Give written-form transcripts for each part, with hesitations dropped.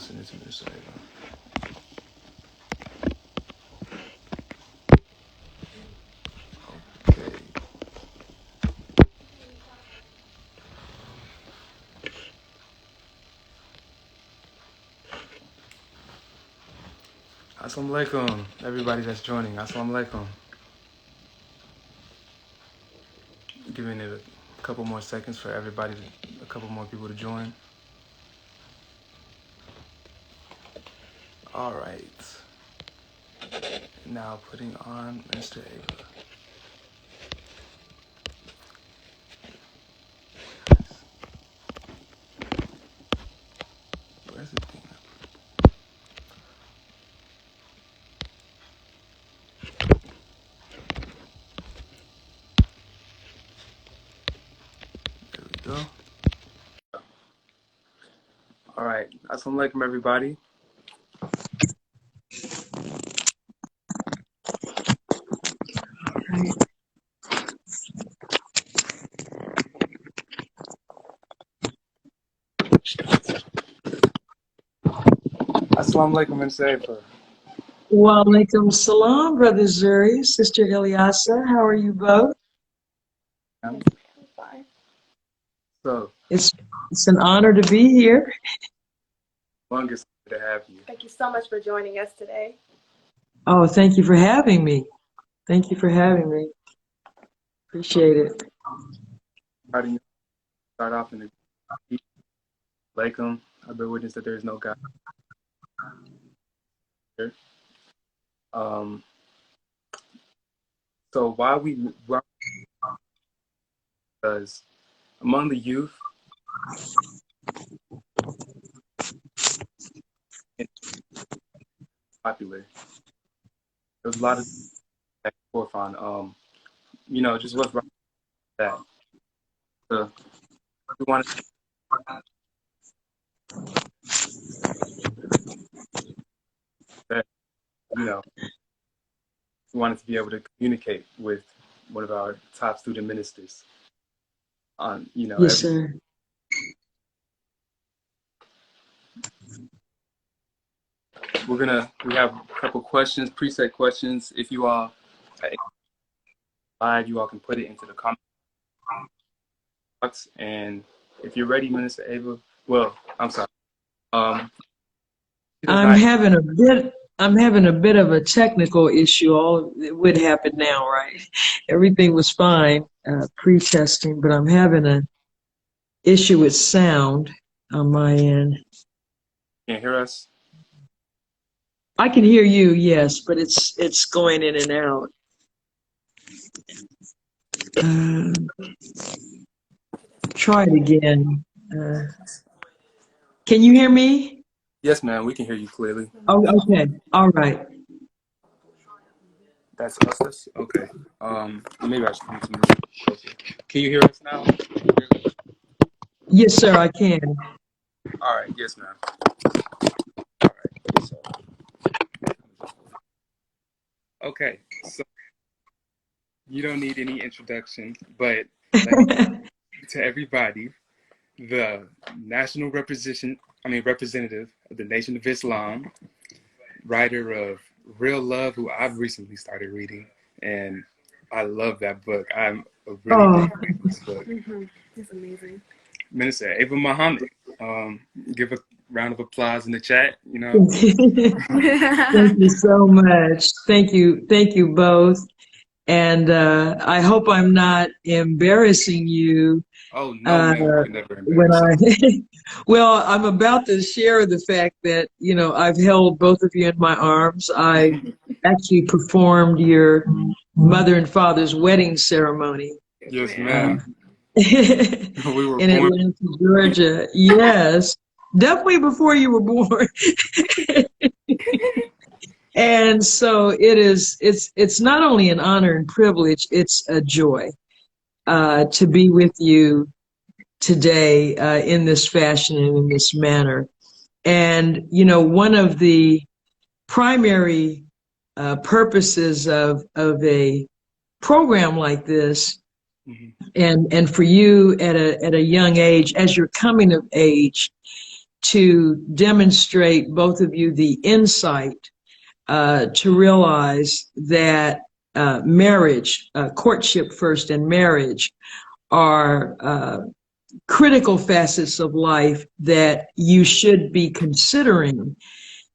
send it to Minister Ava. Okay. Assalamu alaikum, everybody that's joining. Assalamu alaikum. Giving it a couple more seconds for everybody, a couple more people to join. All right. Now putting on Minister Ava. Where's the thing? There we go. All right. Assalamu alaikum, everybody. Assalamu alaikum, Minister Ava. Wa alaikum salam, Brother Zuri, Sister Ilyasah. How are you both? So, It's an honor to be here. longest to have you. Thank you so much for joining us today. Oh, thank you for having me. Thank you for having me. Appreciate it. How do you start off in the Alaikum? I bear witness that there is no God. So because among the youth, popular. There's a lot of that forefront. You know, just what's right that. So we want to. That, you know, we wanted to be able to communicate with one of our top student ministers on, you know, Yes, sir. we have a couple questions, preset questions. If you all live, you all can put it into the comment box. And if you're ready, Minister Ava, well, I'm sorry. I'm having a bit of a technical issue. It would happen now, right? Everything was fine pre-testing, but I'm having an issue with sound on my end. Can't hear us? I can hear you, yes, but it's going in and out. Try it again. Can you hear me? Yes, ma'am. We can hear you clearly. Oh, okay. All right. That's us. Okay. Maybe I should need to move closer. Can you hear us now? Yes, sir, I can. All right. Yes, ma'am. All right. So, okay. So you don't need any introduction, but to everybody, the national representative of the Nation of Islam, writer of Real Love, who I've recently started reading, and I love that book. I'm a really big fan of this book. It's amazing. Minister Ava Muhammad, give a round of applause in the chat. You know. Thank you so much. Thank you both. And I hope I'm not embarrassing you. Oh no, man, I never embarrass you. Well, I'm about to share the fact that, you know, I've held both of you in my arms. I actually performed your mother and father's wedding ceremony. Yes, ma'am. We were in Atlanta, Georgia. Yes, definitely before you were born. And so it's not only an honor and privilege, it's a joy to be with you today in this fashion and in this manner. And, you know, one of the primary purposes of a program like this, and for you at a young age, as you're coming of age, to demonstrate, both of you, the insight to realize that marriage, courtship first and marriage, are critical facets of life that you should be considering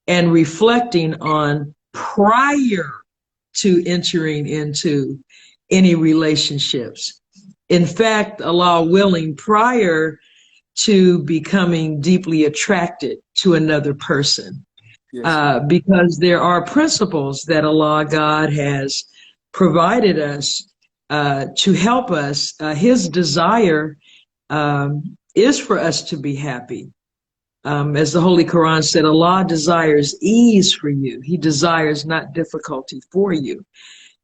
and reflecting on prior to entering into any relationships. In fact, Allah willing, prior to becoming deeply attracted to another person. Yes. Because there are principles that Allah God has provided us to help us. His desire is for us to be happy. As the Holy Quran said, Allah desires ease for you. He desires not difficulty for you.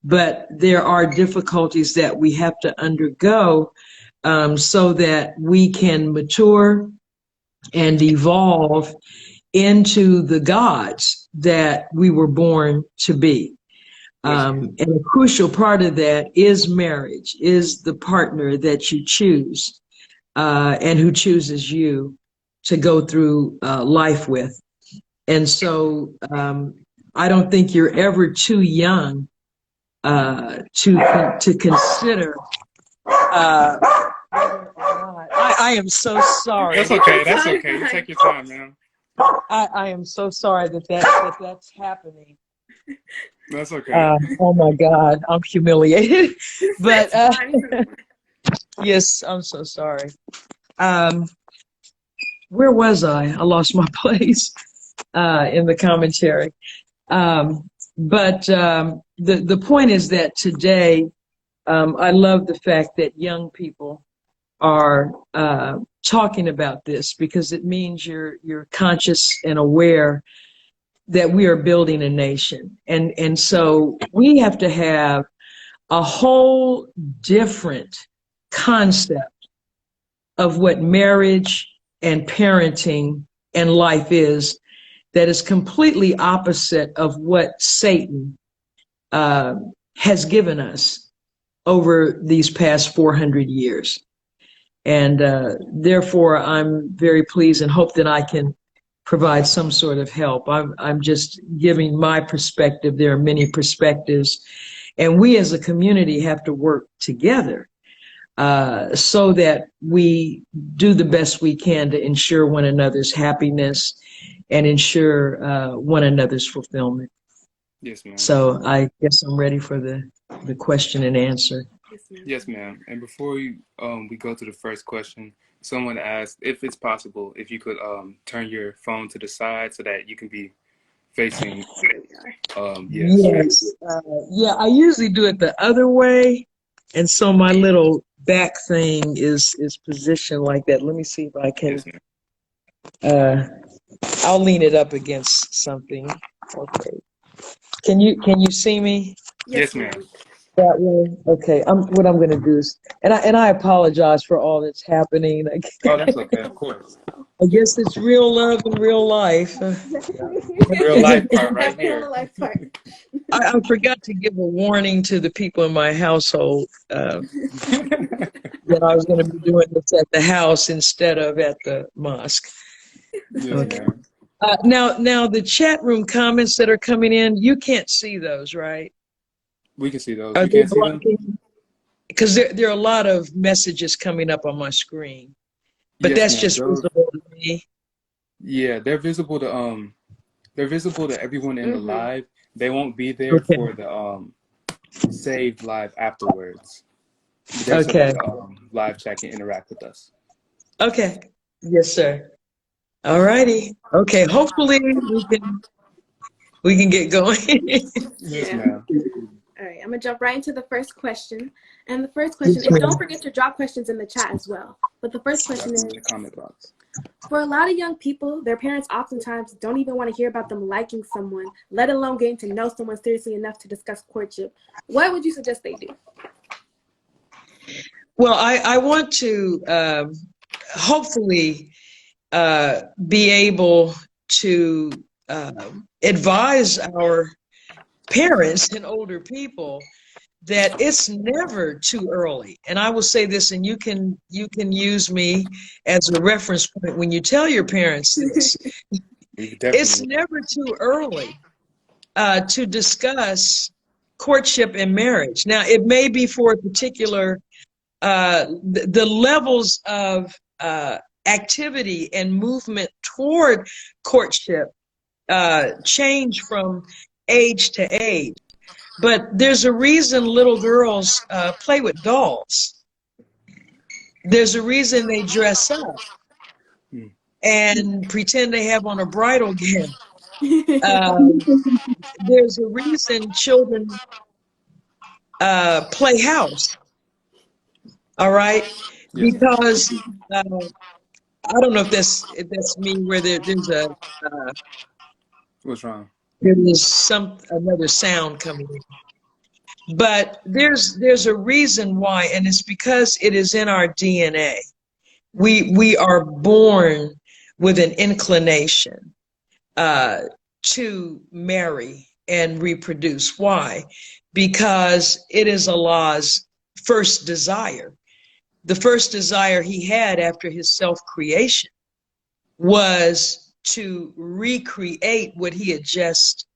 But there are difficulties that we have to undergo so that we can mature and evolve into the gods that we were born to be. And a crucial part of that is marriage, is the partner that you choose and who chooses you to go through life with. And so I don't think you're ever too young to consider whether or not. I am so sorry. That's okay. That's okay. You take your time, man. I am so sorry that's happening. That's okay. Oh my God, I'm humiliated. But yes, I'm so sorry. Where was I? I lost my place in the commentary. But the point is that today, I love the fact that young people are talking about this, because it means you're conscious and aware that we are building a nation. And so we have to have a whole different concept of what marriage and parenting and life is, that is completely opposite of what Satan has given us over these past 400 years. And therefore, I'm very pleased and hope that I can provide some sort of help. I'm just giving my perspective. There are many perspectives, and we as a community have to work together so that we do the best we can to ensure one another's happiness and ensure one another's fulfillment. Yes, ma'am. So I guess I'm ready for the question and answer. Yes, ma'am. And before we go to the first question, someone asked if it's possible if you could turn your phone to the side so that you can be facing. Yes. Yeah, I usually do it the other way, and so my little back thing is positioned like that. Let me see if I can. Yes, I'll lean it up against something. Okay. Can you see me? Yes, ma'am. That way? Okay. What I'm going to do is, and I apologize for all that's happening. Oh, that's okay. Of course. I guess it's real love and real life. Real life part right here. I forgot to give a warning to the people in my household that I was going to be doing this at the house instead of at the mosque. Yes, Okay. ma'am. Now the chat room comments that are coming in, you can't see those, right? We can see those. Are You can't see them? Because there are a lot of messages coming up on my screen, but Yes, that's ma'am. just visible to me. Yeah, they're visible to everyone in the live. They won't be there for the saved live afterwards. They're so that the live chat can interact with us. Okay. Yes, sir. All righty. Okay. Hopefully we can get going. Yes, ma'am. All right, I'm gonna jump right into the first question. And the first question is, don't forget to drop questions in the chat as well. But the first question is, in the comment box. For a lot of young people, their parents oftentimes don't even want to hear about them liking someone, let alone getting to know someone seriously enough to discuss courtship. What would you suggest they do? Well, I want to hopefully be able to advise our parents and older people that it's never too early. And I will say this, and you can use me as a reference point when you tell your parents this. It's never too early to discuss courtship and marriage. Now, it may be for a particular, the levels of activity and movement toward courtship change from age to age. But there's a reason little girls play with dolls. There's a reason they dress up and pretend they have on a bridal gown. There's a reason children play house. All right, because I don't know if that's me where there's a what's wrong? There's another sound coming in. But there's a reason why, and it's because it is in our DNA. We are born with an inclination to marry and reproduce. Why? Because it is Allah's first desire. The first desire he had after his self-creation was to recreate what he had just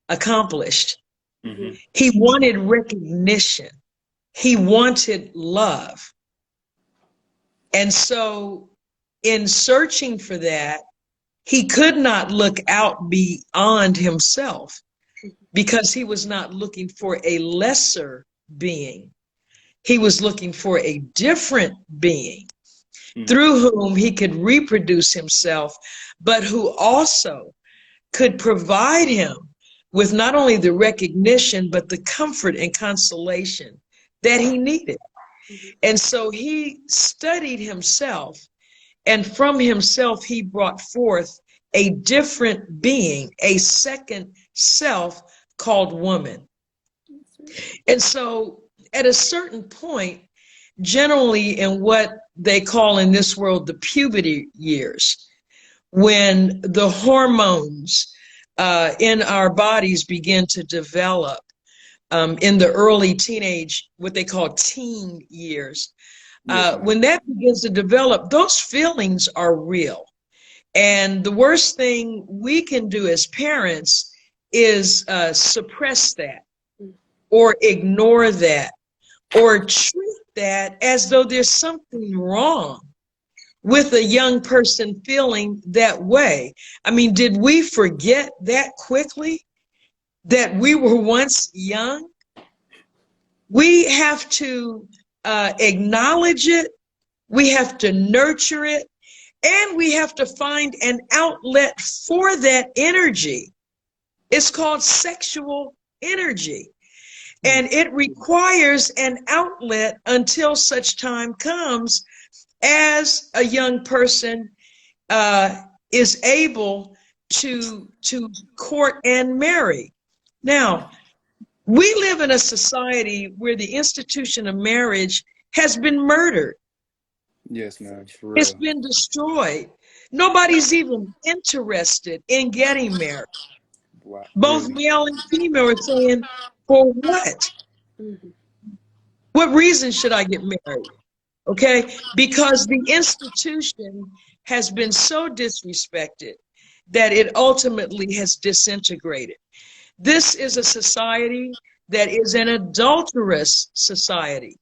accomplished. Mm-hmm. He wanted recognition. He wanted love. And so in searching for that, he could not look out beyond himself because he was not looking for a lesser being. He was looking for a different being through whom he could reproduce himself, but who also could provide him with not only the recognition, but the comfort and consolation that he needed. And so he studied himself, and from himself he brought forth a different being, a second self called woman. And so at a certain point, generally in what they call in this world the puberty years, when the hormones in our bodies begin to develop in the early teenage, what they call teen years, when that begins to develop, those feelings are real. And the worst thing we can do as parents is suppress that or ignore that or treat that as though there's something wrong with a young person feeling that way. I mean, did we forget that quickly, that we were once young? We have to acknowledge it, we have to nurture it, and we have to find an outlet for that energy. It's called sexual energy. And it requires an outlet until such time comes as a young person is able to court and marry. Now, we live in a society where the institution of marriage has been murdered. Yes, ma'am, for real. It's been destroyed. Nobody's even interested in getting married. Wow. Both male and female are saying, for what? What reason should I get married? Okay, because the institution has been so disrespected that it ultimately has disintegrated. This is a society that is an adulterous society.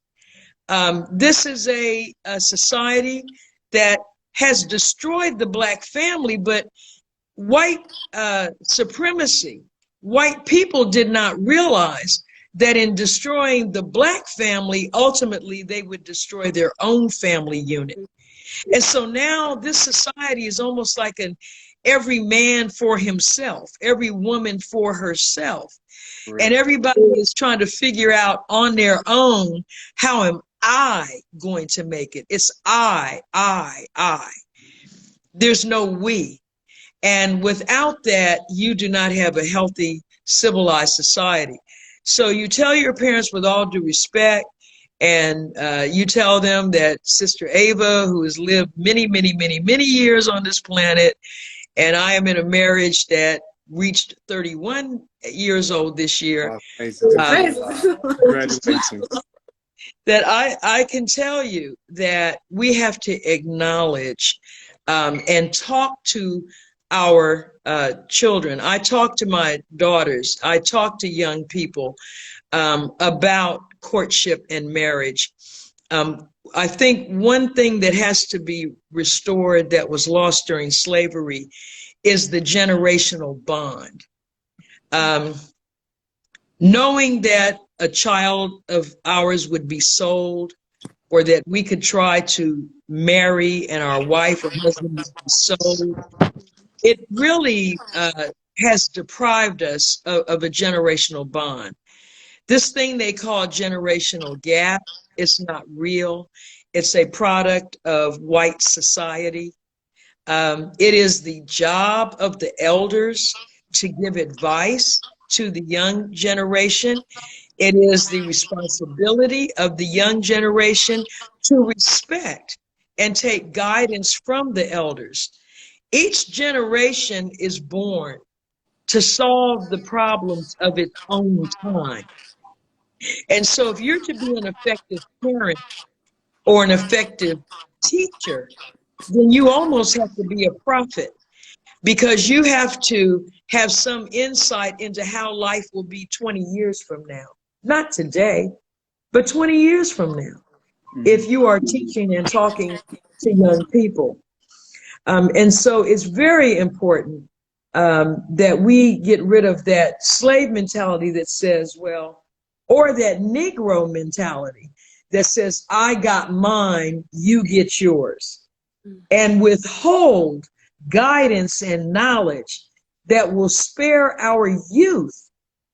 This is a society that has destroyed the Black family, but white supremacy, white people did not realize that in destroying the Black family, ultimately they would destroy their own family unit. And so now this society is almost like an every man for himself, every woman for herself. Right. And everybody is trying to figure out on their own, how am I going to make it? It's I. There's no we. And without that, you do not have a healthy, civilized society. So you tell your parents with all due respect, and you tell them that Sister Ava, who has lived many, many, many, many years on this planet, and I am in a marriage that reached 31 years old this year. Congratulations. That I can tell you that we have to acknowledge and talk to our children. I talk to my daughters. I talk to young people about courtship and marriage. I think one thing that has to be restored that was lost during slavery is the generational bond. Knowing that a child of ours would be sold, or that we could try to marry and our wife or husband would be sold, it really has deprived us of a generational bond. This thing they call generational gap, it's not real. It's a product of white society. It is the job of the elders to give advice to the young generation. It is the responsibility of the young generation to respect and take guidance from the elders. Each generation is born to solve the problems of its own time. And so if you're to be an effective parent or an effective teacher, then you almost have to be a prophet, because you have to have some insight into how life will be 20 years from now. Not today, but 20 years from now, if you are teaching and talking to young people. And so it's very important that we get rid of that slave mentality that says, well, or that Negro mentality that says, I got mine, you get yours, and withhold guidance and knowledge that will spare our youth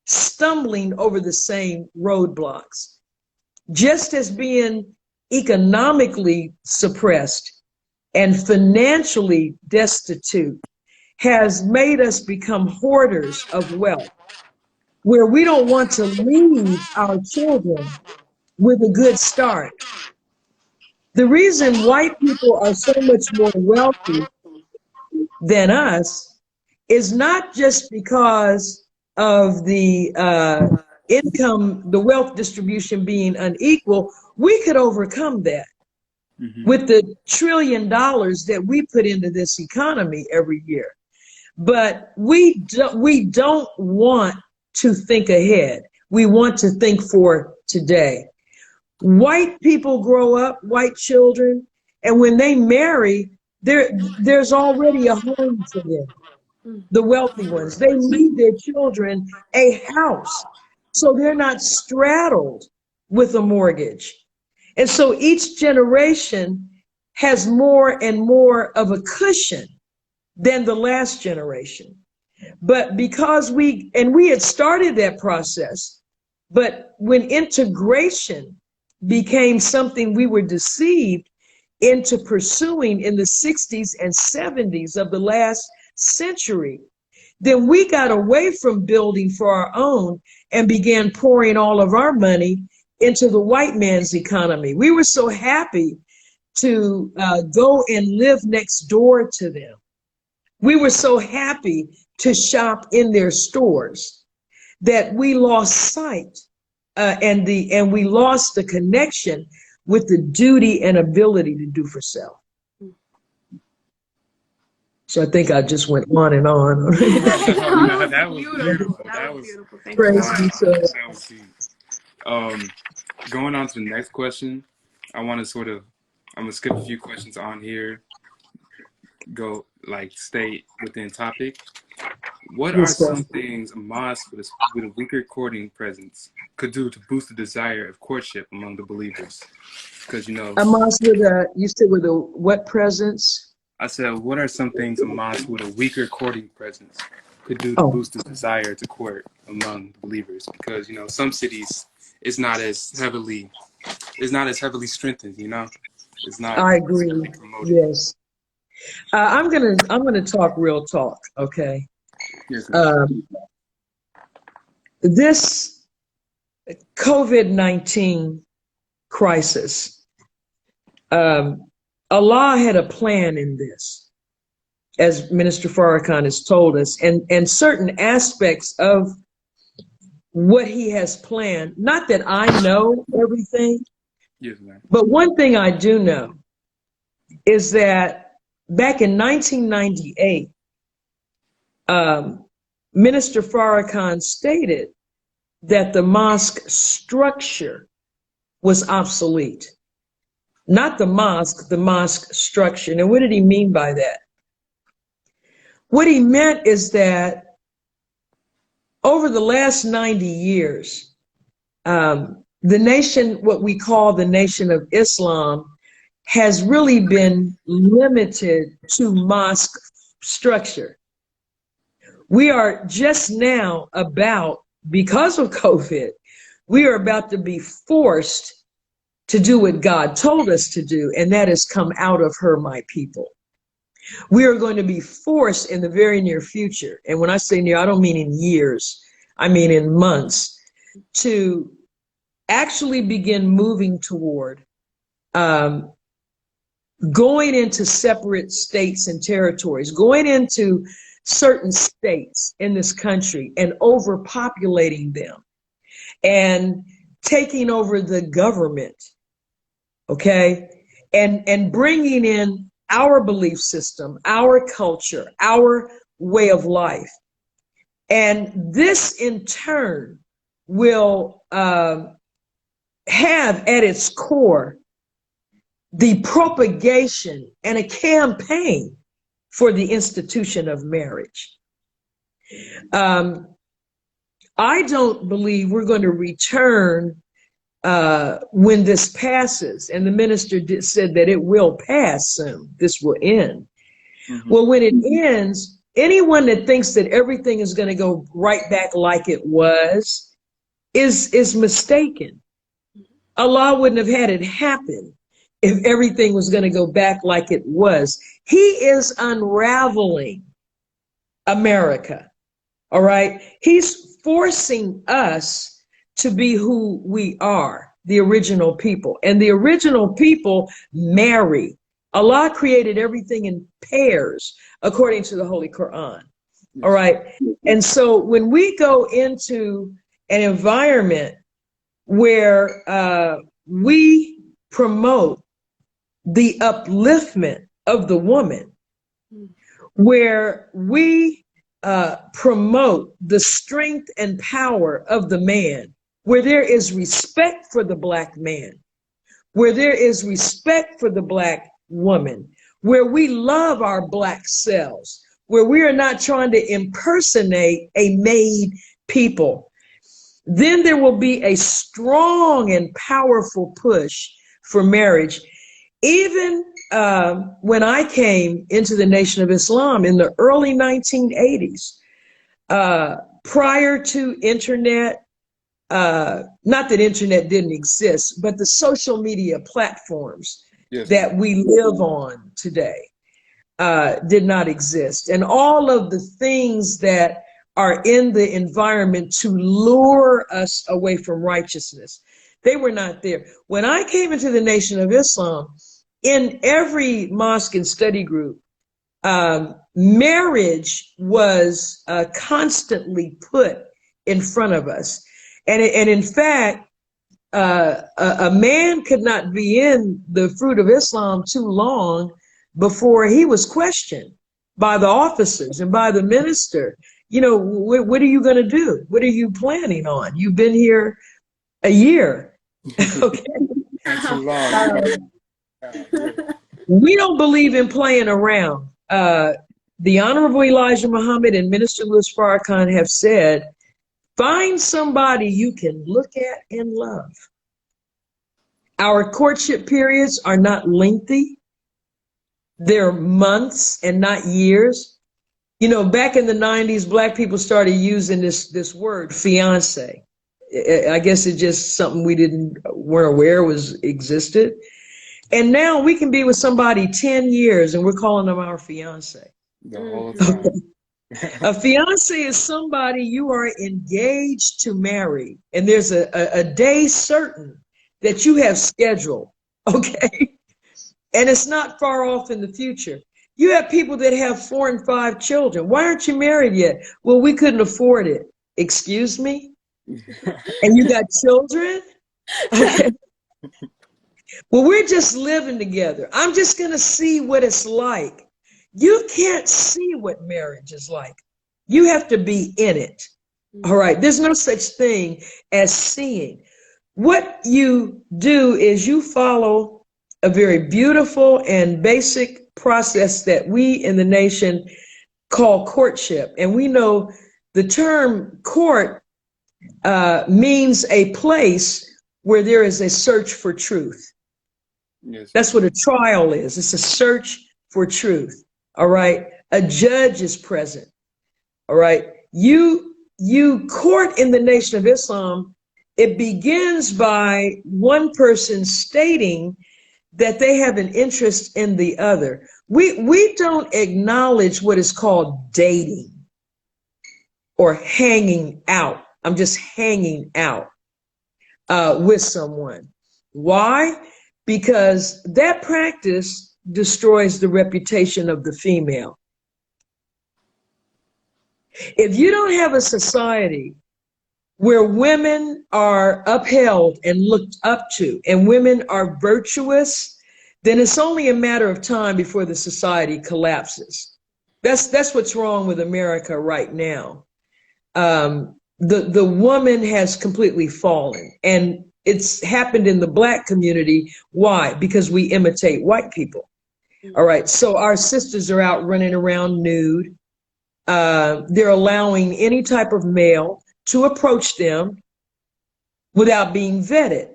stumbling over the same roadblocks. Just as being economically suppressed and financially destitute has made us become hoarders of wealth, where we don't want to leave our children with a good start. The reason white people are so much more wealthy than us is not just because of the income, the wealth distribution being unequal. We could overcome that with the $1 trillion that we put into this economy every year. But we don't want to think ahead. We want to think for today. White people grow up, white children, and when they marry, there's already a home for them. The wealthy ones, they leave their children a house, so they're not straddled with a mortgage. And so each generation has more and more of a cushion than the last generation. But because we had started that process, but when integration became something we were deceived into pursuing in the 60s and 70s of the last century, then we got away from building for our own and began pouring all of our money into the white man's economy. We were so happy to go and live next door to them. We were so happy to shop in their stores that we lost sight and we lost the connection with the duty and ability to do for self. So I think I just went on and on. No, that was beautiful. That was beautiful. That was deep. Going on to the next question, I'm gonna skip a few questions on here. Go stay within topic. What are some things a mosque with a weaker courting presence could do to boost the desire of courtship among the believers? Because a mosque with you said with a what presence? I said, what are some things a mosque with a weaker courting presence could do to boost the desire to court among believers? Because some cities it's not as heavily strengthened. It's not. I agree. Yes. I'm gonna talk real talk. Okay. Yes, this COVID-19 crisis. Allah had a plan in this. as Minister Farrakhan has told us, and certain aspects of what he has planned. Not that I know everything, Yes, ma'am. but one thing I do know is that back in 1998, Minister Farrakhan stated that the mosque structure was obsolete. Not the mosque structure. Now, what did he mean by that? What he meant is that over the last 90 years, the nation, what we call the Nation of Islam, has really been limited to mosque structure. We are just now about, because of COVID, we are about to be forced to do what God told us to do, and that is come out of her, my people. We are going to be forced in the very near future, and when I say near, I don't mean in years, I mean in months, to actually begin moving toward going into separate states and territories, going into certain states in this country and overpopulating them and taking over the government, okay, and bringing in our belief system, our culture, our way of life. And this in turn will have at its core the propagation and a campaign for the institution of marriage. I don't believe we're going to return when this passes, and the minister said that it will pass soon. This will end. Mm-hmm. Well, when it ends, anyone that thinks that everything is going to go right back like it was is mistaken. Allah wouldn't have had it happen if everything was going to go back like it was. He is unraveling America, all right? He's forcing us to be who we are, the original people. And the original people marry. Allah created everything in pairs, according to the Holy Quran, all right? And so when we go into an environment where we promote the upliftment of the woman, where we promote the strength and power of the man, where there is respect for the Black man, where there is respect for the Black woman, where we love our Black selves, where we are not trying to impersonate a made people, then there will be a strong and powerful push for marriage. Even when I came into the Nation of Islam in the early 1980s, prior to internet, not that internet didn't exist, but the social media platforms that we live on today did not exist. And all of the things that are in the environment to lure us away from righteousness, they were not there. When I came into the Nation of Islam, in every mosque and study group, marriage was constantly put in front of us. And in fact, a man could not be in the fruit of Islam too long before he was questioned by the officers and by the minister. You know, what are you going to do? What are you planning on? You've been here a year. Okay. That's too long. We don't believe in playing around. The Honorable Elijah Muhammad and Minister Louis Farrakhan have said, find somebody you can look at and love. Our courtship periods are not lengthy. They're months and not years. You know, back in the 90s, Black people started using this word, fiance. I guess it's just something we weren't aware existed. And now we can be with somebody 10 years and we're calling them our fiance. The whole time. A fiance is somebody you are engaged to marry. And there's a day certain that you have scheduled, okay? And it's not far off in the future. You have people that have 4 and 5 children. Why aren't you married yet? Well, we couldn't afford it. Excuse me? And you got children? Okay. Well, we're just living together. I'm just going to see what it's like. You can't see what marriage is like. You have to be in it. All right. There's no such thing as seeing. What you do is you follow a very beautiful and basic process that we in the nation call courtship. And we know the term court means a place where there is a search for truth. Yes. That's what a trial is. It's a search for truth. All right. A judge is present. All right. You court in the Nation of Islam. It begins by one person stating that they have an interest in the other. We don't acknowledge what is called dating or hanging out. I'm just hanging out with someone. Why? Because that practice destroys the reputation of the female. If you don't have a society where women are upheld and looked up to and women are virtuous, then it's only a matter of time before the society collapses. That's what's wrong with America right now. The woman has completely fallen, and it's happened in the Black community. Why? Because we imitate white people. All right. So our sisters are out running around nude. They're allowing any type of male to approach them without being vetted.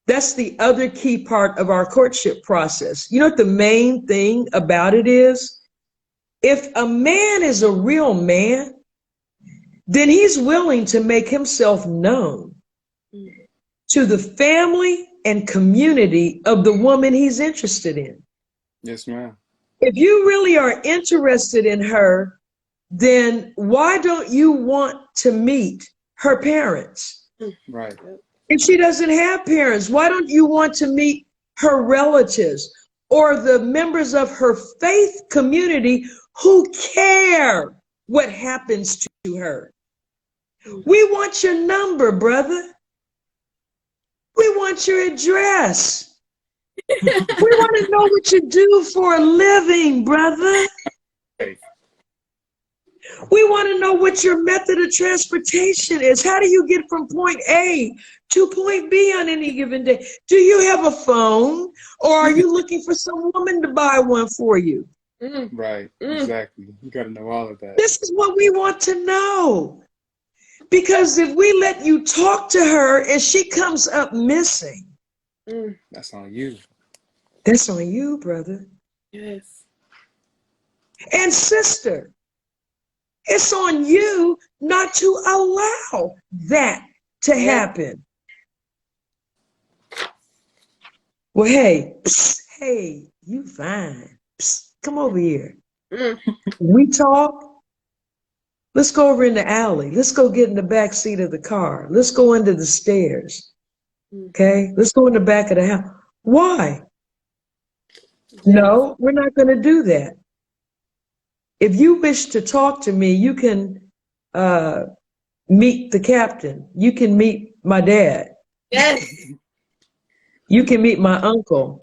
That's the other key part of our courtship process. You know what the main thing about it is? If a man is a real man, then he's willing to make himself known to the family and community of the woman he's interested in. Yes, ma'am. If you really are interested in her, then why don't you want to meet her parents? Right. If she doesn't have parents, why don't you want to meet her relatives or the members of her faith community who care what happens to her? We want your number, brother. We want your address. We want to know what you do for a living, brother. Hey. We want to know what your method of transportation is. How do you get from point A to point B on any given day? Do you have a phone, or are you looking for some woman to buy one for you? Right, exactly. You got to know all of that. This is what we want to know. Because if we let you talk to her and she comes up missing, that's on you. That's on you, brother. Yes. And sister, it's on you not to allow that to happen. Well, hey, you fine. Come over here. We talk. Let's go over in the alley. Let's go get in the back seat of the car. Let's go under the stairs. Okay? Let's go in the back of the house. Why? No, we're not going to do that. If you wish to talk to me, you can meet the captain. You can meet my dad. Yes. You can meet my uncle.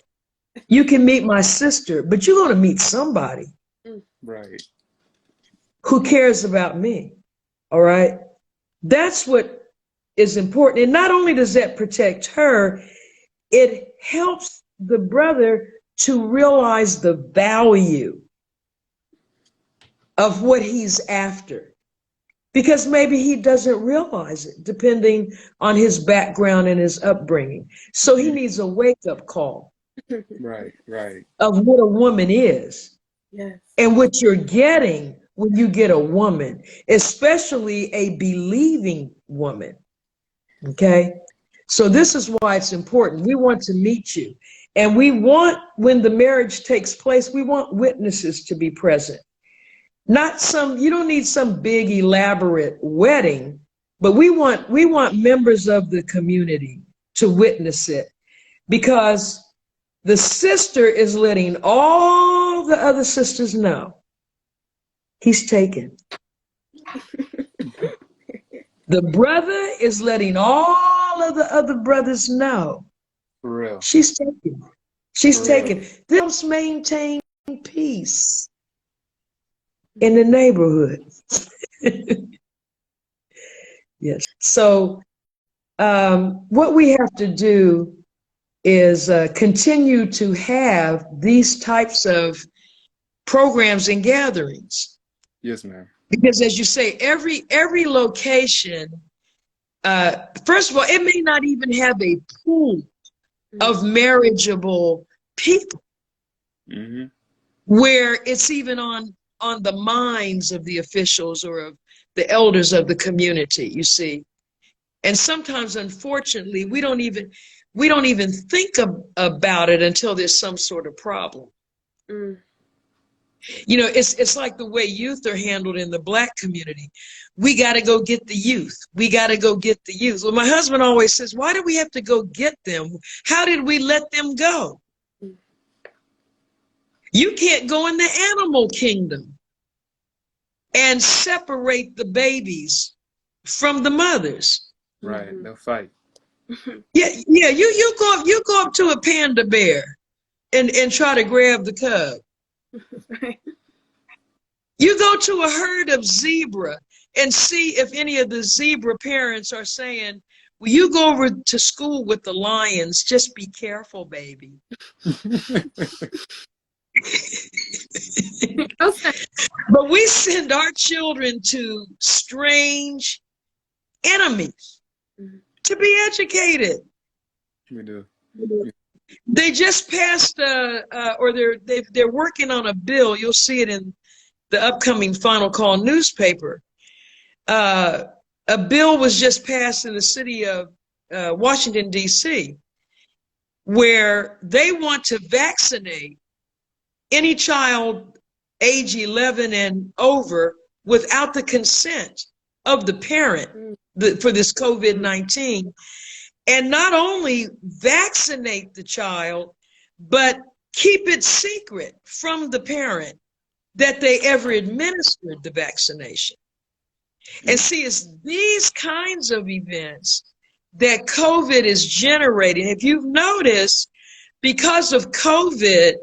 You can meet my sister, but you're going to meet somebody. Right. Who cares about me? All right. That's what is important. And not only does that protect her, it helps the brother to realize the value of what he's after, because maybe he doesn't realize it depending on his background and his upbringing. So he needs a wake-up call. Right, right. Of what a woman is. Yes. And what you're getting when you get a woman, especially a believing woman. Okay? So this is why it's important. We want to meet you. And we want, when the marriage takes place, we want witnesses to be present. Not some, you don't need some big elaborate wedding, but we want members of the community to witness it, because the sister is letting all the other sisters know he's taken. The brother is letting all of the other brothers know For real. she's taken. She's For taken. real. This helps maintain peace in the neighborhood. Yes. So what we have to do is continue to have these types of programs and gatherings. Yes, ma'am. Because as you say, every location, first of all, it may not even have a pool of marriageable people where it's even on the minds of the officials or of the elders of the community, you see. And sometimes, unfortunately, we don't even think about it until there's some sort of problem. You know, it's like the way youth are handled in the Black community. We got to go get the youth. We got to go get the youth. Well, my husband always says, why do we have to go get them? How did we let them go? You can't go in the animal kingdom and separate the babies from the mothers. Right. They'll fight. Yeah. You go up to a panda bear and try to grab the cub. You go to a herd of zebra and see if any of the zebra parents are saying, well, you go over to school with the lions, just be careful, baby. But we send our children to strange enemies to be educated. We do. They just passed, or they're working on a bill. You'll see it in the upcoming Final Call newspaper. A bill was just passed in the city of Washington, D.C., where they want to vaccinate any child age 11 and over without the consent of the parent for this COVID-19. And not only vaccinate the child, but keep it secret from the parent that they ever administered the vaccination. And see, it's these kinds of events that COVID is generating. If you've noticed, because of COVID,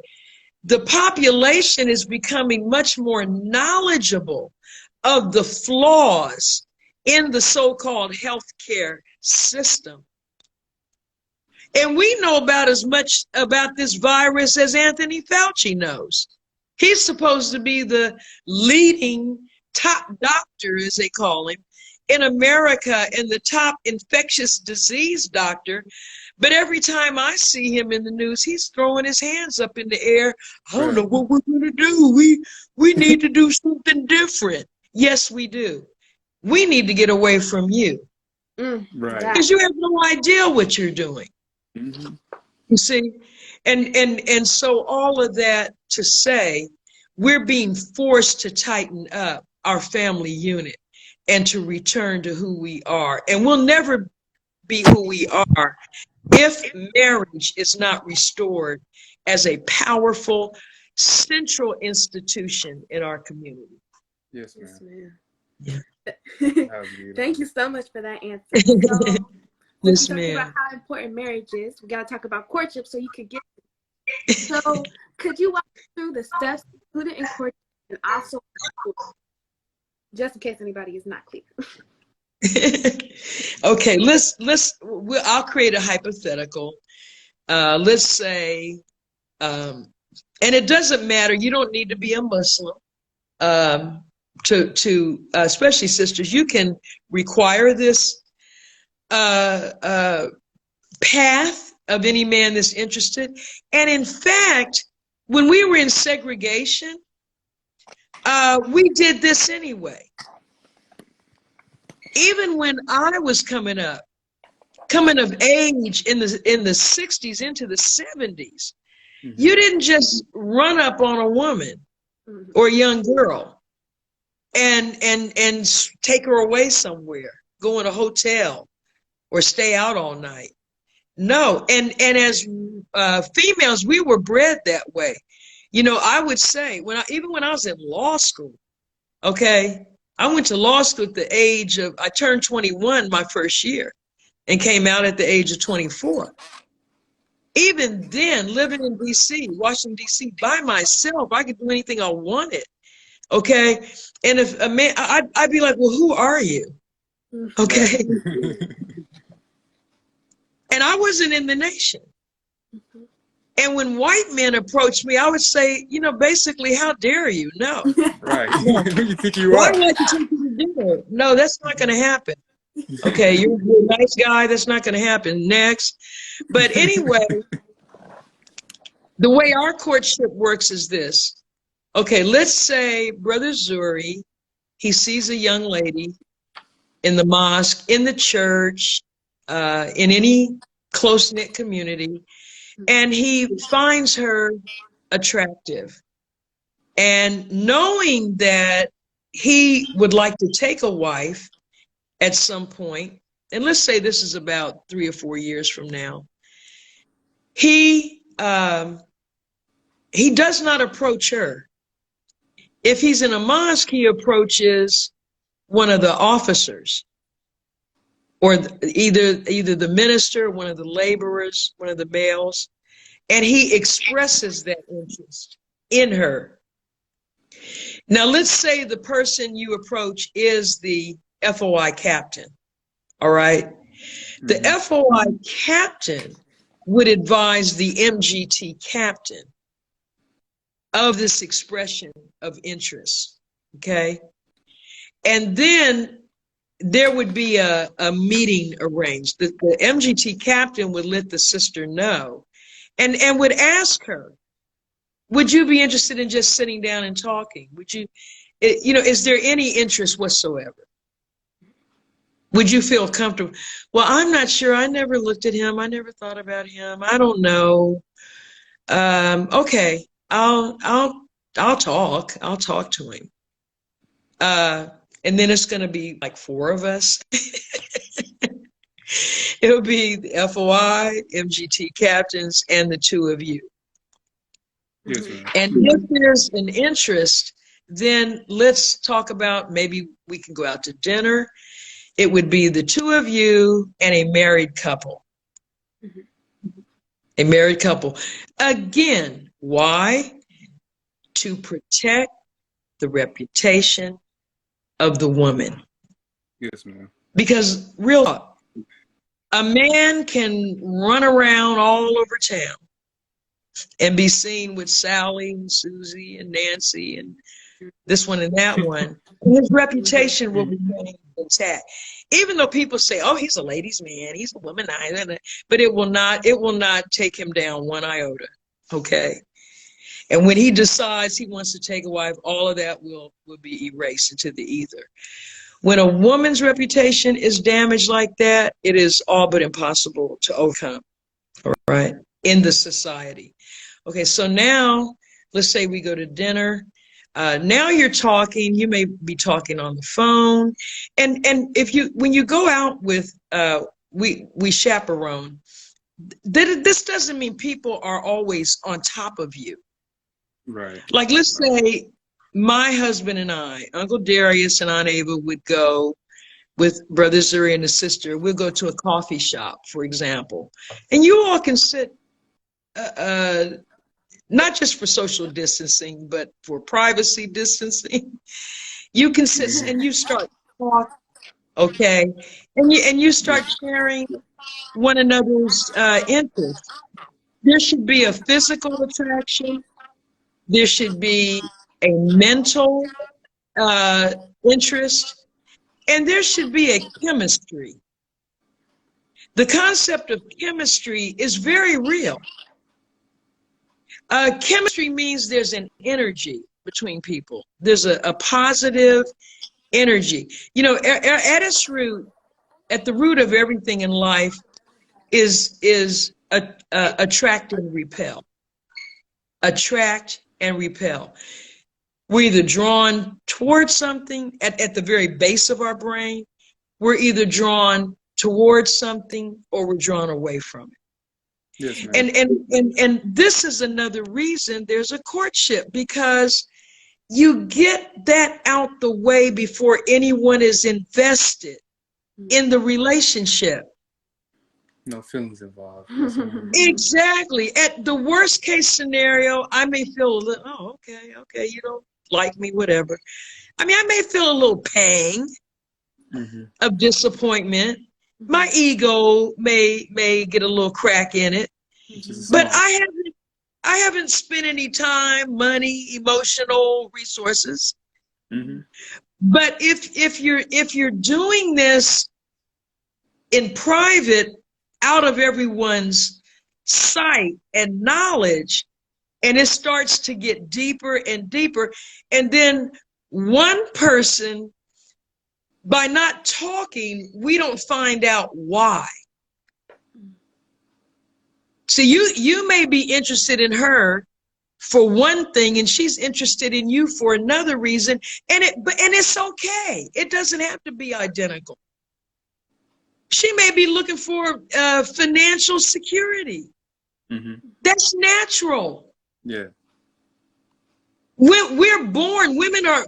the population is becoming much more knowledgeable of the flaws in the so-called healthcare system. And we know about as much about this virus as Anthony Fauci knows. He's supposed to be the leading top doctor, as they call him, in America, and the top infectious disease doctor. But every time I see him in the news, he's throwing his hands up in the air. I don't know what we're going to do. We need to do something different. Yes, we do. We need to get away from you. Right. Because you have no idea what you're doing. You see? And so all of that to say, we're being forced to tighten up our family unit and to return to who we are. And we'll never be who we are if marriage is not restored as a powerful central institution in our community. Yes, ma'am. Yeah. Thank you so much for that answer. So, Yes, talking ma'am. about how important marriage is, we got to talk about courtship so you could get it. So could you walk us through the steps included in courtship and also just in case anybody is not clear? Okay, I'll create a hypothetical. Let's say, and it doesn't matter, you don't need to be a Muslim to especially sisters, you can require this path of any man that's interested. And in fact, when we were in segregation, we did this anyway. Even when I was coming of age in the 60s into the 70s, you didn't just run up on a woman or a young girl and take her away somewhere, go in a hotel or stay out all night. No, and as females, we were bred that way. You know, I would say even when I was in law school, okay, I went to law school at the age of, I turned 21 my first year and came out at the age of 24. Even then, living in DC, Washington, DC, by myself, I could do anything I wanted. Okay. And if a man, I'd be like, well, who are you? Okay. And I wasn't in the nation. And when white men approached me, I would say, you know, basically, how dare you? No. Right. No. Who you think you Why are? would I like to take you to dinner? No, that's not going to happen. Okay, you're a nice guy. That's not going to happen. Next. But anyway, the way our courtship works is this. Okay, let's say Brother Zuri, he sees a young lady in the mosque, in the church, in any close-knit community, and he finds her attractive. And knowing that he would like to take a wife at some point, and let's say this is about 3 or 4 years from now, he does not approach her. If he's in a mosque, he approaches one of the officers, or either the minister, one of the laborers, one of the males, and he expresses that interest in her. Now, let's say the person you approach is the FOI captain, all right? The FOI captain would advise the MGT captain of this expression of interest, okay? And then there would be a meeting arranged. The MGT captain would let the sister know and would ask her, would you be interested in just sitting down and talking? Would you, you know, is there any interest whatsoever? Would you feel comfortable? Well, I'm not sure. I never looked at him. I never thought about him. I don't know. Okay, I'll talk. I'll talk to him. And then it's going to be like 4 of us. It'll be the FOI, MGT captains, and the 2 of you. Yes, ma'am. And if there's an interest, then let's talk about, maybe we can go out to dinner. It would be the 2 of you and a married couple. A married couple. Again, why? To protect the reputation of the woman. Yes, ma'am. Because real talk, a man can run around all over town and be seen with Sally and Susie and Nancy and this one and that one. And his reputation will remain intact. Even though people say, oh, he's a ladies' man, he's a womanizer, but it will not take him down one iota. Okay. And when he decides he wants to take a wife, all of that will be erased into the ether. When a woman's reputation is damaged like that, it is all but impossible to overcome, all right, in the society. Okay, so now, let's say we go to dinner. Now you're talking, you may be talking on the phone. And when you go out with, we chaperone, this doesn't mean people are always on top of you. Right. Like, let's say my husband and I, Uncle Darius and Aunt Ava, would go with Brother Zuri and the sister. We'll go to a coffee shop, for example. And you all can sit, not just for social distancing, but for privacy distancing. You can sit and you start talking, okay? And you start sharing one another's interests. There should be a physical attraction. There should be a mental interest, and there should be a chemistry. The concept of chemistry is very real. Chemistry means there's an energy between people. There's a positive energy. You know, at its root, at the root of everything in life is attract and repel. Attract and repel. We're either drawn towards something at the very base of our brain. We're either drawn towards something or we're drawn away from it. Yes, ma'am. And this is another reason there's a courtship, because you get that out the way before anyone is invested in the relationship. No feelings involved. Yes, ma'am. Exactly. At the worst case scenario, I may feel a little, oh, okay, you don't like me, whatever. I mean, I may feel a little pang of disappointment. My ego may get a little crack in it, but I haven't spent any time, money, emotional resources. But if you're doing this in private, out of everyone's sight and knowledge, and it starts to get deeper and deeper, and then one person, by not talking, we don't find out why. So you may be interested in her for one thing, and she's interested in you for another reason, and it's okay. It doesn't have to be identical. She may be looking for financial security. That's natural. Yeah. We're born,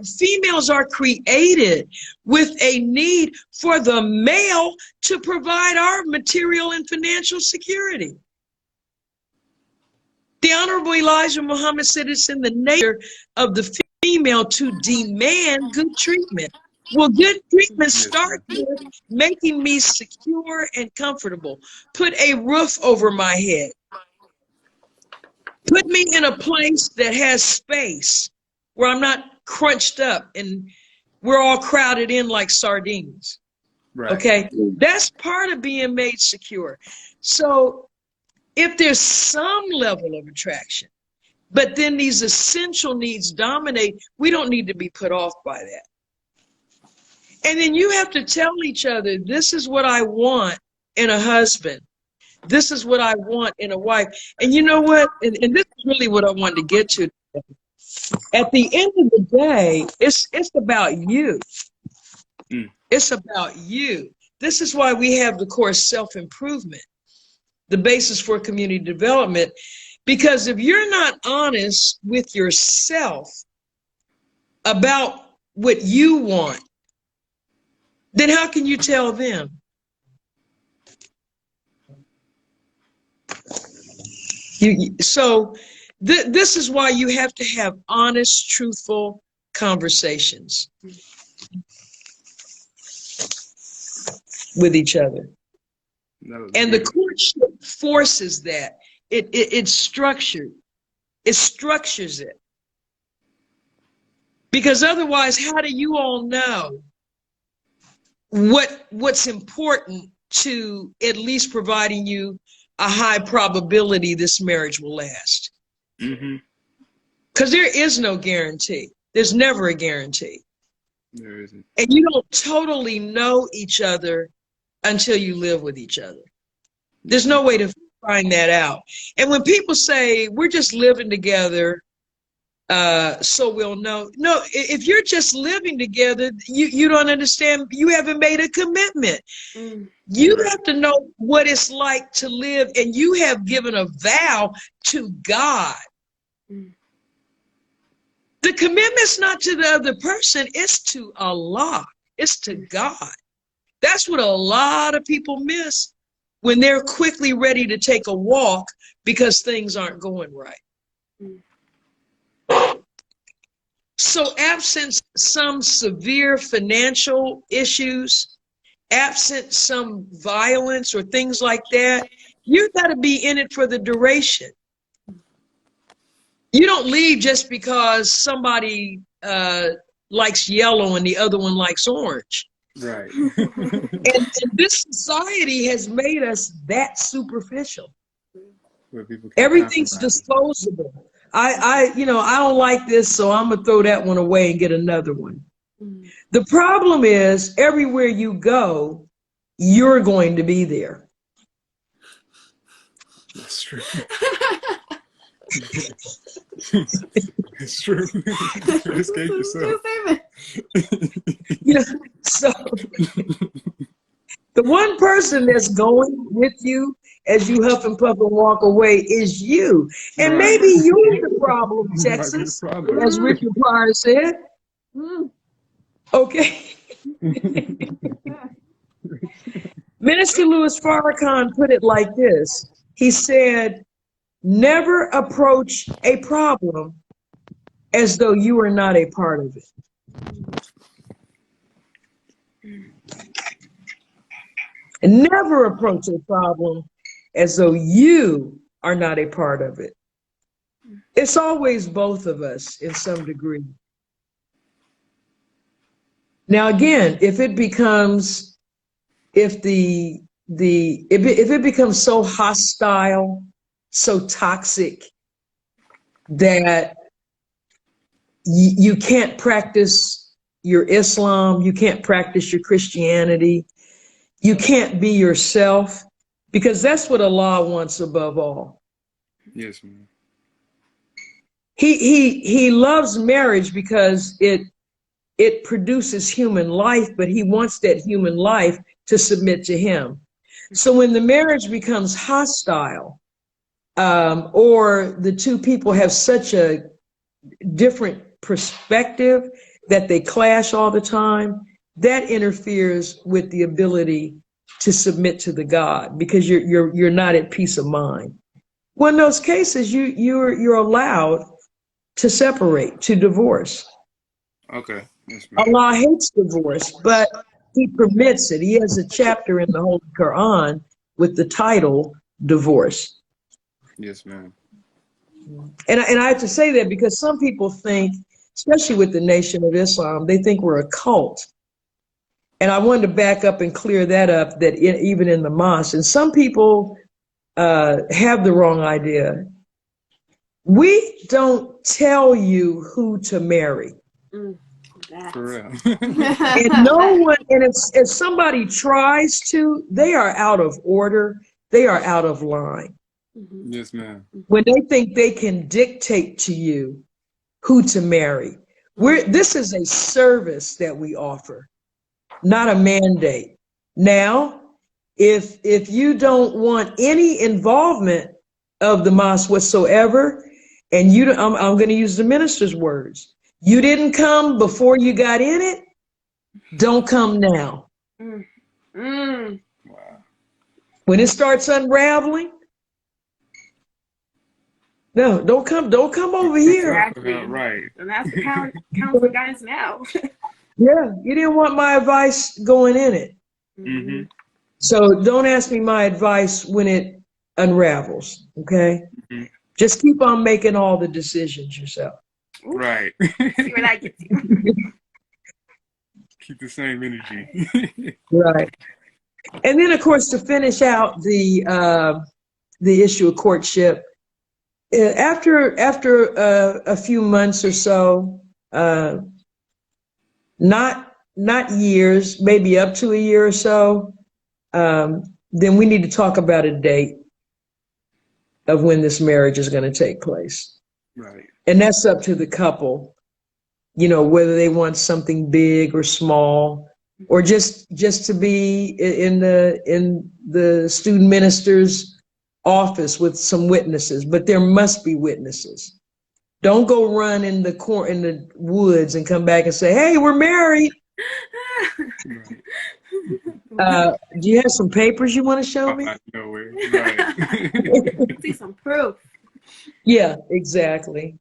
females are created with a need for the male to provide our material and financial security. The Honorable Elijah Muhammad said it's in the nature of the female to demand good treatment. Well, good treatment starts with making me secure and comfortable. Put a roof over my head. Put me in a place that has space where I'm not crunched up and we're all crowded in like sardines. Right. Okay? That's part of being made secure. So if there's some level of attraction, but then these essential needs dominate, we don't need to be put off by that. And then you have to tell each other, this is what I want in a husband. This is what I want in a wife. And you know what? And this is really what I wanted to get to. At the end of the day, it's about you. It's about you. This is why we have the course Self-Improvement, the basis for community development. Because if you're not honest with yourself about what you want, then how can you tell them? So this is why you have to have honest, truthful conversations with each other. And the courtship forces that. It's structured. It structures it. Because otherwise, how do you all know what's important to at least providing you a high probability this marriage will last? Because there is no guarantee. There's never a guarantee. There isn't. And you don't totally know each other until you live with each other. There's no way to find that out. And when people say, we're just living together, so we'll know. No, if you're just living together, you don't understand. You haven't made a commitment. You have to know what it's like to live, and you have given a vow to God. The commitment's not to the other person, it's to Allah. It's to God. That's what a lot of people miss when they're quickly ready to take a walk because things aren't going right. So absent some severe financial issues, absent some violence or things like that, you got to be in it for the duration. You don't leave just because somebody likes yellow and the other one likes orange. Right. And this society has made us that superficial. Where people Everything's disposable. I don't like this, so I'm gonna throw that one away and get another one. The problem is, everywhere you go, you're going to be there. That's true. It's true. Escape yourself. So the one person that's going with you as you huff and puff and walk away is you. And maybe you're the problem, Texas, as Richard Pryor said. Okay. Minister Louis Farrakhan put it like this. He said, never approach a problem as though you are not a part of it. And never approach a problem as though you are not a part of it. It's always both of us in some degree. Now, again, if it becomes so hostile, so toxic that you can't practice your Islam, you can't practice your Christianity, you can't be yourself, because that's what Allah wants above all. Yes, ma'am. He loves marriage because it produces human life, but he wants that human life to submit to him. So when the marriage becomes hostile, or the two people have such a different perspective that they clash all the time, that interferes with the ability to submit to the God, because you're not at peace of mind. Well, in those cases, you're allowed to separate, to divorce. Okay. Yes, ma'am. Allah hates divorce, but he permits it. He has a chapter in the Holy Quran with the title divorce. Yes, ma'am. And I have to say that because some people think, especially with the Nation of Islam, they think we're a cult. And I wanted to back up and clear that up, that even in the mosque, and some people have the wrong idea. We don't tell you who to marry. For real. And no one, and if somebody tries to, they are out of order. They are out of line. Yes, ma'am. When they think they can dictate to you who to marry. This is a service that we offer, not a mandate. Now, if you don't want any involvement of the mosque whatsoever, and I'm going to use the minister's words, you didn't come before you got in it, don't come now. Wow. When it starts unraveling, no, don't come over here. Exactly. Right. And that's the counsel guidance now. Yeah, you didn't want my advice going in it. Mm-hmm. So don't ask me my advice when it unravels, okay? Mm-hmm. Just keep on making all the decisions yourself. Right. See where that gets you. Keep the same energy. Right. And then, of course, to finish out the issue of courtship, after a few months or so, not years, maybe up to a year or so, then we need to talk about a date of when this marriage is going to take place. Right. And that's up to the couple, whether they want something big or small, or just to be in the student minister's office with some witnesses. But there must be witnesses. Don't go run in the woods and come back and say, "Hey, we're married." Do you have some papers you want to show me? Nowhere. Right. See some proof. Yeah, exactly.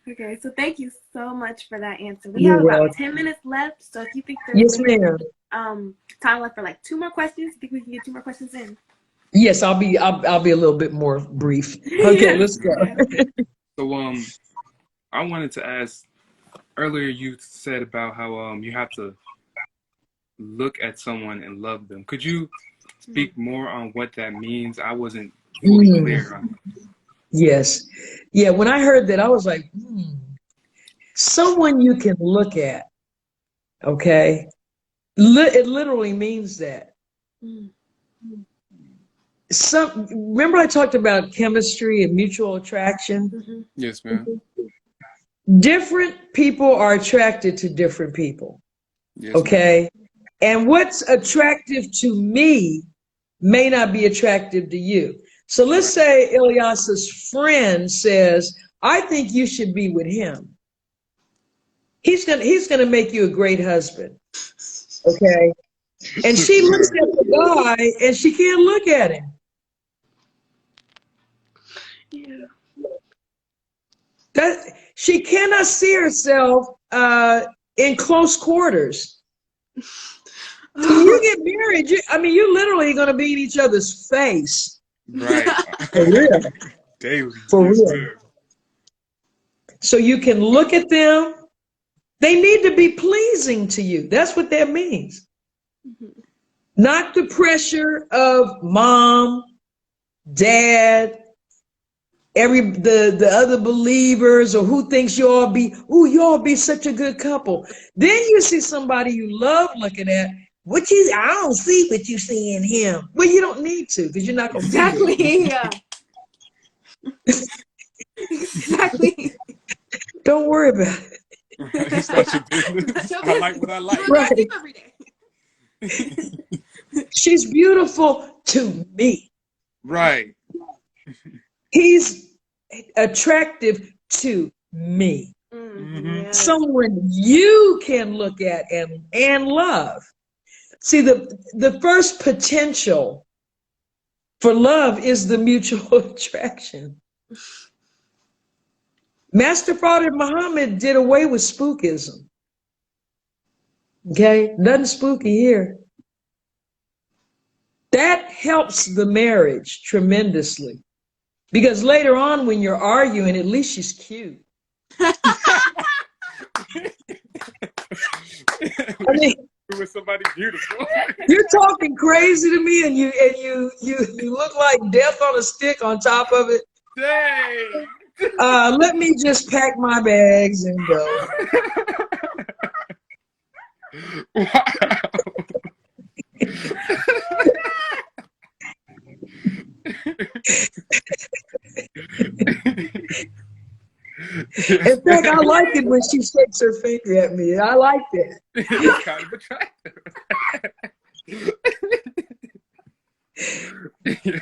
Okay, so thank you so much for that answer. We You're have about welcome. 10 minutes left, so if you think there's Yes, ma'am. Time left for like 2 more questions, I think we can get 2 more questions in. Yes, I'll be a little bit more brief. Okay, let's go. So I wanted to ask, earlier you said about how you have to look at someone and love them. Could you speak more on what that means? I wasn't fully clear on it. Yes. Yeah, when I heard that, I was like, someone you can look at, okay? It literally means that. Remember I talked about chemistry and mutual attraction? Yes, ma'am. Different people are attracted to different people, Yes, okay? And what's attractive to me may not be attractive to you. So let's say Ilyasah's friend says, I think you should be with him. He's gonna make you a great husband. Okay? And she looks at the guy and she can't look at him. Yeah. That she cannot see herself in close quarters. So when you get married, you literally going to be in each other's face. Right. For real. Daily. For real. So you can look at them. They need to be pleasing to you. That's what that means. Mm-hmm. Not the pressure of mom, dad, the other believers, or who thinks you all be such a good couple. Then you see somebody you love looking at. I don't see what you see in him. Well, you don't need to, because you're not going to. Exactly. Yeah. Exactly. Don't worry about it. It's not your business. I like what I like. Right. Every day. She's beautiful to me. Right. He's attractive to me. Mm-hmm. Someone you can look at and love. See, the first potential for love is the mutual attraction. Master Father Muhammad did away with spookism. Okay? Nothing spooky here. That helps the marriage tremendously. Because later on when you're arguing, at least she's cute. With somebody beautiful. You're talking crazy to me, and you look like death on a stick on top of it. Dang. Let me just pack my bags and go. Wow. In fact, I like it when she shakes her finger at me. I like that. It's kind of attractive.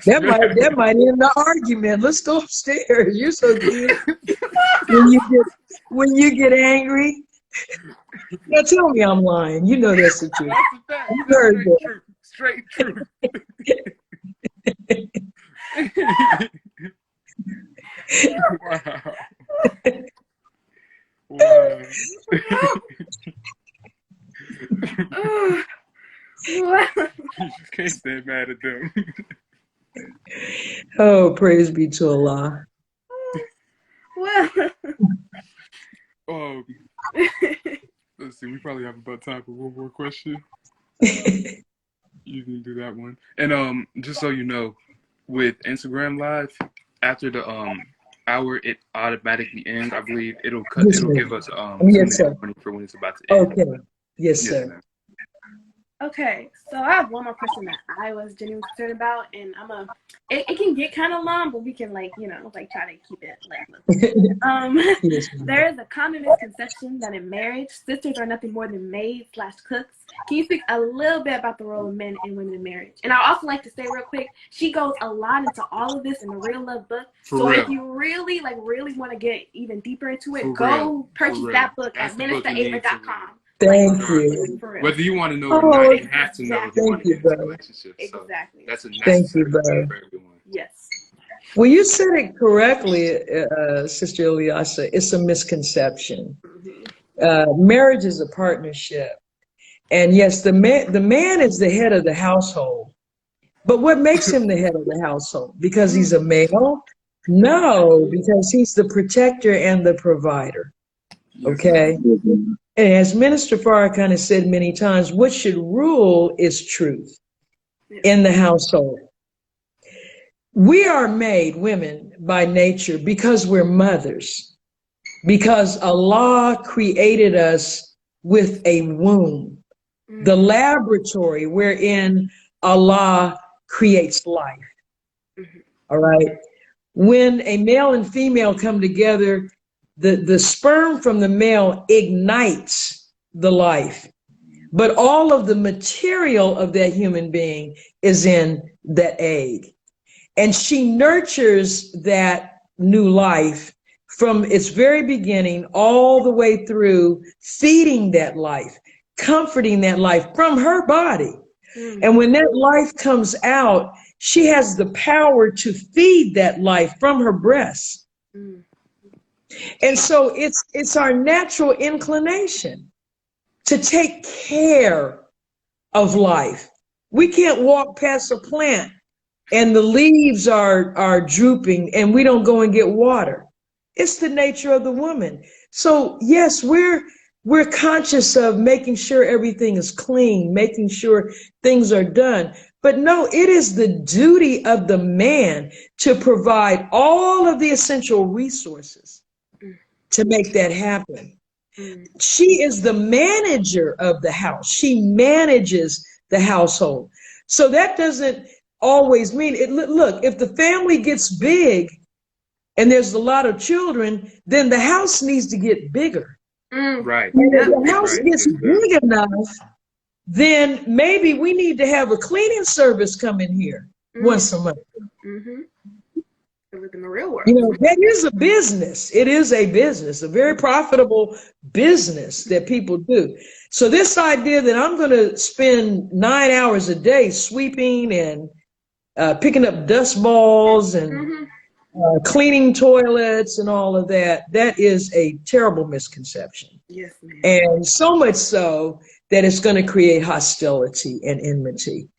That might end the argument. Let's go upstairs. You're so cute. When you get angry. Now tell me I'm lying. You know that's the truth. That's You heard that. Straight truth. Wow. Wow. You just can't stay mad at them. Oh, praise be to Allah. Well. Let's see. We probably have about time for one more question. You can do that one. And just so you know, with Instagram Live, after the hour, it automatically ends. I believe it'll give us yes, sir. For when it's about to end. Okay. Yes, sir. Ma'am. Okay, so I have one more question that I was genuinely concerned about, and it can get kind of long, but we can try to keep it Yes, there is a common misconception that in marriage, sisters are nothing more than maids/cooks. Can you speak a little bit about the role of men and women in marriage? And I'd also like to say real quick, she goes a lot into all of this in the Real Love book. If you really want to get even deeper into it, go purchase that book at ministerava.com. Thank you. Whether you want to know or not, you have to know if you want to get into a brother. relationship. So Exactly. that's a necessary brother. for everyone. Yes. Well, you said it correctly, Sister Ilyasah. It's a misconception. Marriage is a partnership. And yes, the man is the head of the household. But what makes him the head of the household? Because he's a male? No, because he's the protector and the provider. Okay? And as Minister Farrakhan has said many times, what should rule is truth in the household. We are made women by nature because we're mothers, because Allah created us with a womb, the laboratory wherein Allah creates life. All right. When a male and female come together, the sperm from the male ignites the life. but all of the material of that human being is in that egg. And she nurtures that new life from its very beginning all the way through, feeding that life, comforting that life from her body. And when that life comes out, she has the power to feed that life from her breast. And so it's our natural inclination to take care of life. We can't walk past a plant and the leaves are drooping and we don't go and get water. It's the nature of the woman. So yes, we're conscious of making sure everything is clean, making sure things are done. But no, it is the duty of the man to provide all of the essential resources to make that happen. She is the manager of the house. She manages the household. So that doesn't always mean it. Look, if the family gets big and there's a lot of children, then the house needs to get bigger. Right. And if the house gets big enough, then maybe we need to have a cleaning service come in here once a month. Live in the real world. You know, that is a business. It is a business, a very profitable business that people do. So this idea that I'm going to spend 9 hours a day sweeping and picking up dust balls and cleaning toilets and all of that, that is a terrible misconception. Yes, ma'am. And so much so that it's going to create hostility and enmity.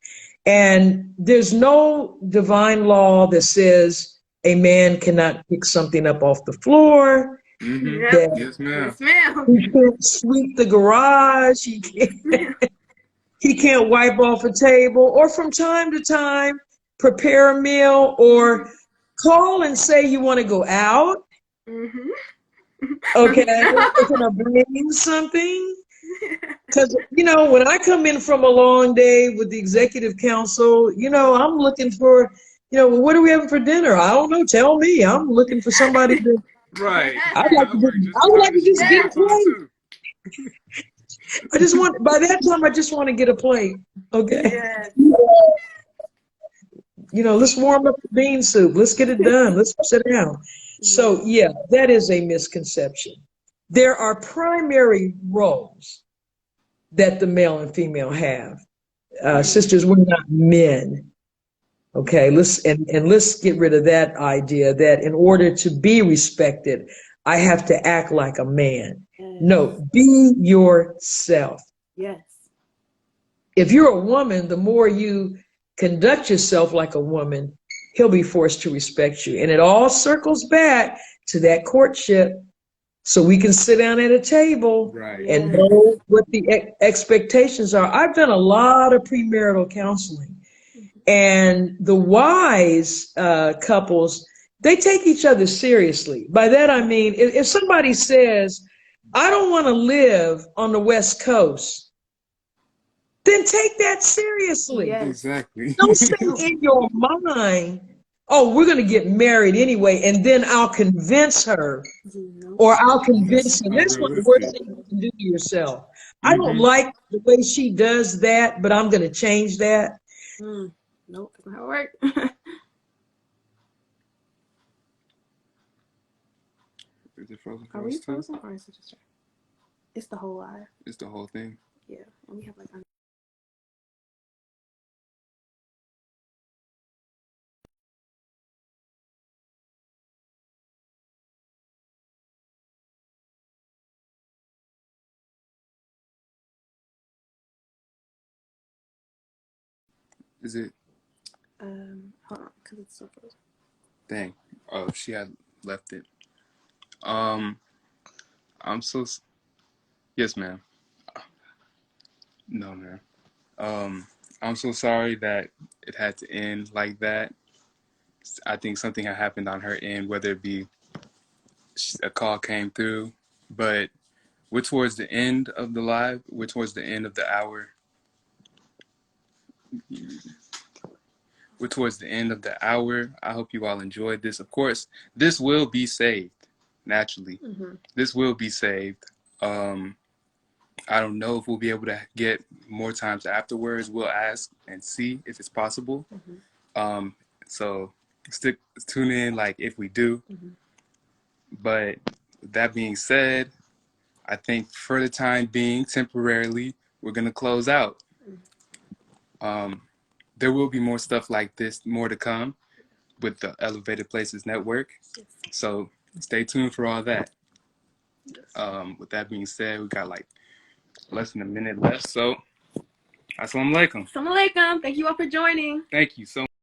And there's no divine law that says a man cannot pick something up off the floor. Yes, ma'am. Yes, ma'am. He can't sweep the garage. He can't wipe off a table, or from time to time prepare a meal, or call and say you want to go out. Okay, can I bring something? Because, you know, when I come in from a long day with the executive council, you know, I'm looking for, you know, what are we having for dinner? I don't know. Tell me. I'm looking for somebody to. Right. I would like to just get a plate. I just want, by that time, I just want to get a plate. Okay. Yes. You know, let's warm up the bean soup. Let's get it done. Let's sit down. So, yeah, that is a misconception. There are primary roles that the male and female have. Sisters, we're not men. Okay, let's get rid of that idea that in order to be respected, I have to act like a man. Yes. No, be yourself. Yes. If you're a woman, the more you conduct yourself like a woman, he'll be forced to respect you. And it all circles back to that courtship, so we can sit down at a table and know what the expectations are. I've done a lot of premarital counseling. And the wise couples, they take each other seriously. By that I mean, if somebody says, I don't want to live on the West Coast, then take that seriously. Yes. Exactly. Don't say in your mind, oh, we're going to get married anyway, and then I'll convince her, or I'll convince him. That's one of the worst things you can do to yourself. I don't like the way she does that, but I'm going to change that. Nope, that's not how it works. Is it frozen? Are we frozen or is it just? It's the whole live. It's the whole thing. Yeah, and we have like. Is it? Hold on, because it's so frozen. Dang. Oh, she had left it. I'm so. Yes, ma'am. No, ma'am. I'm so sorry that it had to end like that. I think something had happened on her end, whether it be a call came through, but we're towards the end of the live. We're towards the end of the hour. We're towards the end of the hour. I hope you all enjoyed this. Of course, this will be saved, naturally. This will be saved. I don't know if we'll be able to get more times afterwards. We'll ask and see if it's possible. So tune in, like, if we do. But with that being said, I think for the time being, temporarily, we're gonna close out. There will be more stuff like this, more to come with the Elevated Places Network. So stay tuned for all that. With that being said, we got like less than a minute left. So, assalamu alaikum. Assalamu alaikum. Thank you all for joining. Thank you so much.